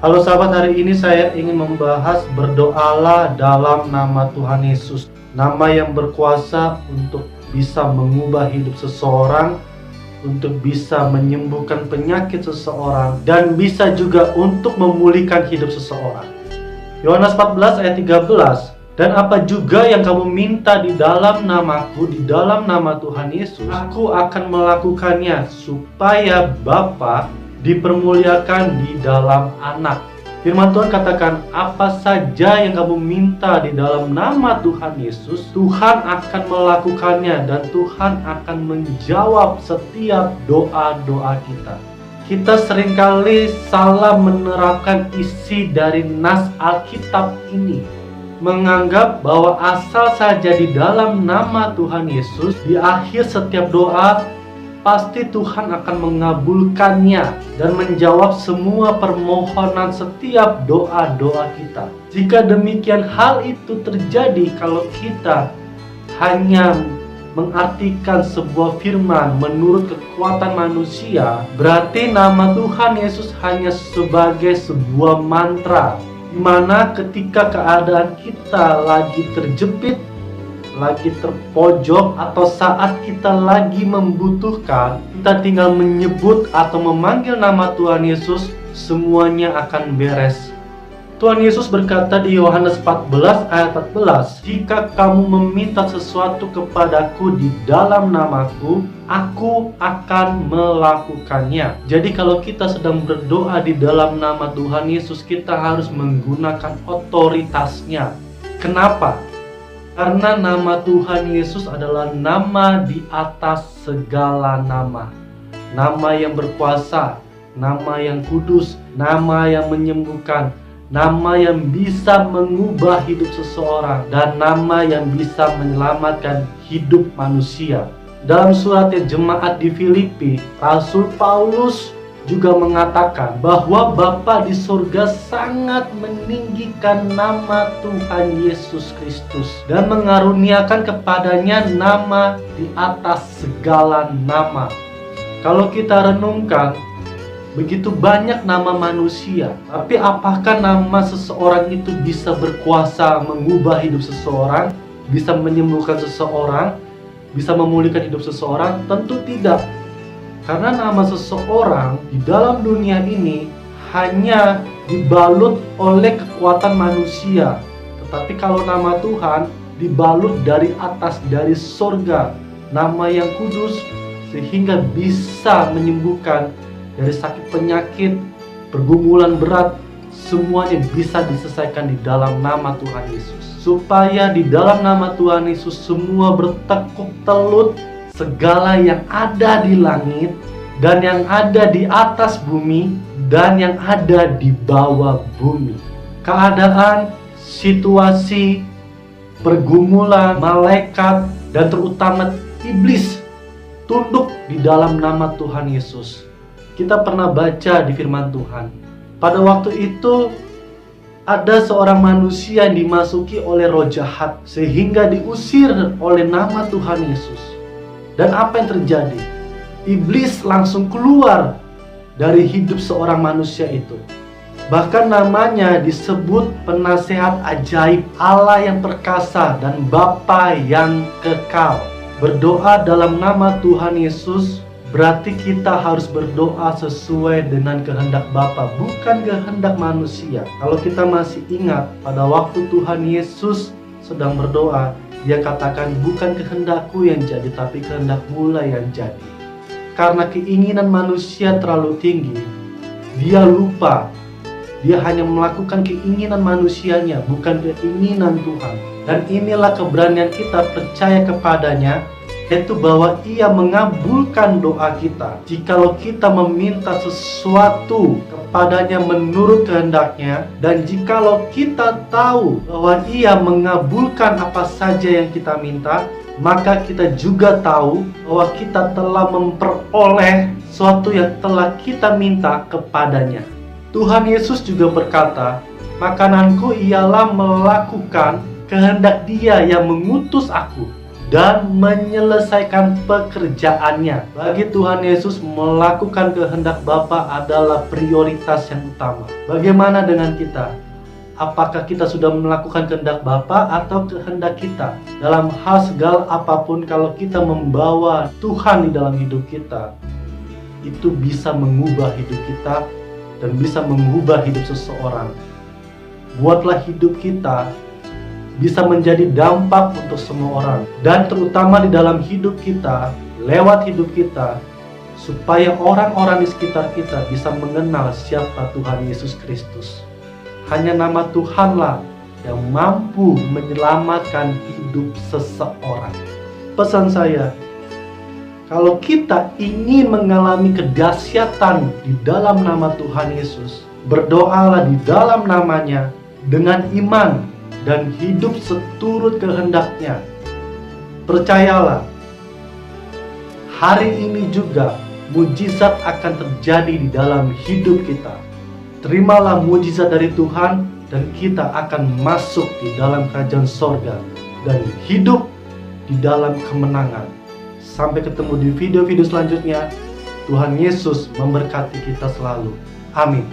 Halo sahabat, hari ini saya ingin membahas berdoalah dalam nama Tuhan Yesus. Nama yang berkuasa untuk bisa mengubah hidup seseorang, untuk bisa menyembuhkan penyakit seseorang, dan bisa juga untuk memulihkan hidup seseorang. Yohanes 14 ayat 13. Dan apa juga yang kamu minta di dalam namaku, di dalam nama Tuhan Yesus, aku akan melakukannya supaya Bapa dipermuliakan di dalam Anak. Firman Tuhan katakan, apa saja yang kamu minta di dalam nama Tuhan Yesus, Tuhan akan melakukannya dan Tuhan akan menjawab setiap doa-doa kita. Kita seringkali salah menerapkan isi dari nas Alkitab ini, menganggap bahwa asal saja di dalam nama Tuhan Yesus, di akhir setiap doa pasti Tuhan akan mengabulkannya dan menjawab semua permohonan setiap doa-doa kita. Jika demikian, hal itu terjadi kalau kita hanya mengartikan sebuah firman menurut kekuatan manusia, berarti nama Tuhan Yesus hanya sebagai sebuah mantra, di mana ketika keadaan kita lagi terjepit, lagi terpojok, atau saat kita lagi membutuhkan, kita tinggal menyebut atau memanggil nama Tuhan Yesus, semuanya akan beres. Tuhan Yesus berkata di Yohanes 14 ayat 14, jika kamu meminta sesuatu kepadaku di dalam namaku, aku akan melakukannya. Jadi kalau kita sedang berdoa di dalam nama Tuhan Yesus, kita harus menggunakan otoritasnya. Kenapa? Karena nama Tuhan Yesus adalah nama di atas segala nama. Nama yang berkuasa, nama yang kudus, nama yang menyembuhkan, nama yang bisa mengubah hidup seseorang, dan nama yang bisa menyelamatkan hidup manusia. Dalam suratnya jemaat di Filipi, Rasul Paulus juga mengatakan bahwa Bapa di surga sangat meninggikan nama Tuhan Yesus Kristus dan mengaruniakan kepadanya nama di atas segala nama. Kalau kita renungkan, begitu banyak nama manusia, tapi apakah nama seseorang itu bisa berkuasa mengubah hidup seseorang, bisa menyembuhkan seseorang, bisa memulihkan hidup seseorang? Tentu tidak. Karena nama seseorang di dalam dunia ini hanya dibalut oleh kekuatan manusia. Tetapi kalau nama Tuhan dibalut dari atas, dari surga. Nama yang kudus sehingga bisa menyembuhkan dari sakit penyakit, pergumulan berat. Semuanya bisa diselesaikan di dalam nama Tuhan Yesus. Supaya di dalam nama Tuhan Yesus semua bertekuk telut, segala yang ada di langit dan yang ada di atas bumi dan yang ada di bawah bumi. Keadaan, situasi, pergumulan, malaikat, dan terutama iblis tunduk di dalam nama Tuhan Yesus. Kita pernah baca di firman Tuhan, pada waktu itu ada seorang manusia yang dimasuki oleh roh jahat sehingga diusir oleh nama Tuhan Yesus. Dan apa yang terjadi? Iblis langsung keluar dari hidup seorang manusia itu. Bahkan namanya disebut penasehat ajaib, Allah yang perkasa, dan Bapa yang kekal. Berdoa dalam nama Tuhan Yesus berarti kita harus berdoa sesuai dengan kehendak Bapa, bukan kehendak manusia. Kalau kita masih ingat pada waktu Tuhan Yesus sedang berdoa, Dia katakan, bukan kehendakku yang jadi, tapi kehendakmu lah yang jadi. Karena keinginan manusia terlalu tinggi, dia lupa. Dia hanya melakukan keinginan manusianya, bukan keinginan Tuhan. Dan inilah keberanian kita percaya kepadanya, yaitu bahwa Ia mengabulkan doa kita. Jikalau kita meminta sesuatu kepadanya menurut kehendaknya, dan jikalau kita tahu bahwa Ia mengabulkan apa saja yang kita minta, maka kita juga tahu bahwa kita telah memperoleh sesuatu yang telah kita minta kepadanya. Tuhan Yesus juga berkata, makananku ialah melakukan kehendak Dia yang mengutus aku dan menyelesaikan pekerjaannya. Bagi Tuhan Yesus, melakukan kehendak Bapa adalah prioritas yang utama. Bagaimana dengan kita? Apakah kita sudah melakukan kehendak Bapa atau kehendak kita? Dalam hal segala apapun, kalau kita membawa Tuhan di dalam hidup kita, itu bisa mengubah hidup kita dan bisa mengubah hidup seseorang. Buatlah hidup kita bisa menjadi dampak untuk semua orang, dan terutama di dalam hidup kita, lewat hidup kita, supaya orang-orang di sekitar kita bisa mengenal siapa Tuhan Yesus Kristus. Hanya nama Tuhanlah yang mampu menyelamatkan hidup seseorang. Pesan saya, kalau kita ingin mengalami kedahsyatan di dalam nama Tuhan Yesus, berdoalah di dalam namanya dengan iman dan hidup seturut kehendaknya. Percayalah, hari ini juga mujizat akan terjadi di dalam hidup kita. Terimalah mujizat dari Tuhan dan kita akan masuk di dalam kerajaan sorga dan hidup di dalam kemenangan. Sampai ketemu di video-video selanjutnya. Tuhan Yesus memberkati kita selalu. Amin.